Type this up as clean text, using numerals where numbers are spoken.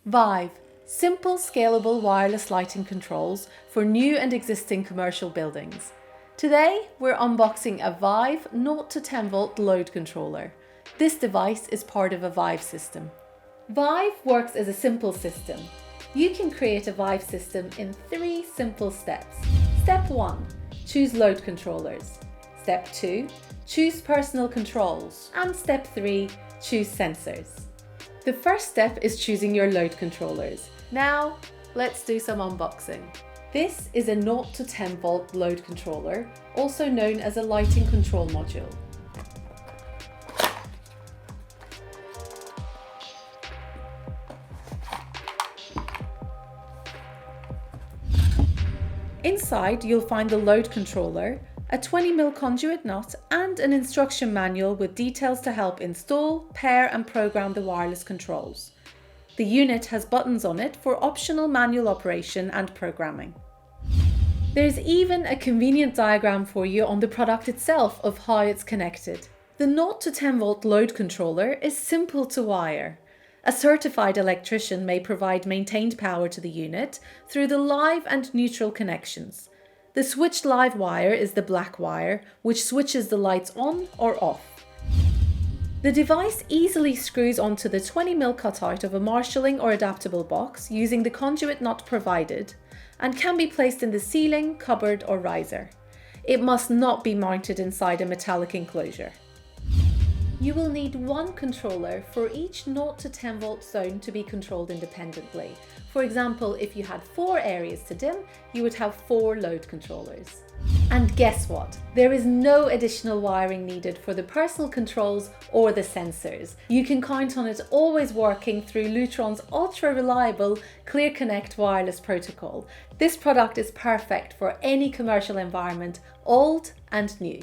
Vive, simple scalable wireless lighting controls for new and existing commercial buildings. Today we're unboxing a Vive 0 to 10 volt load controller. This device is part of a Vive system. Vive works as a simple system. You can create a Vive system in 3 simple steps. Step 1. Choose load controllers. Step 2. Choose personal controls. And step 3. Choose sensors. The first step is choosing your load controllers. Now, let's do some unboxing. This is a 0 to 10 volt load controller, also known as a lighting control module. Inside, you'll find the load controller, a 20mm conduit nut, and an instruction manual with details to help install, pair and program the wireless controls. The unit has buttons on it for optional manual operation and programming. There's even a convenient diagram for you on the product itself of how it's connected. The 0 to 10 volt load controller is simple to wire. A certified electrician may provide maintained power to the unit through the live and neutral connections. The switched live wire is the black wire, which switches the lights on or off. The device easily screws onto the 20mm cutout of a marshalling or adaptable box using the conduit nut provided, and can be placed in the ceiling, cupboard or riser. It must not be mounted inside a metallic enclosure. You will need one controller for each 0 to 10 volt zone to be controlled independently. For example, if you had 4 areas to dim, you would have 4 load controllers. And guess what? There is no additional wiring needed for the personal controls or the sensors. You can count on it always working through Lutron's ultra-reliable Clear Connect wireless protocol. This product is perfect for any commercial environment, old and new.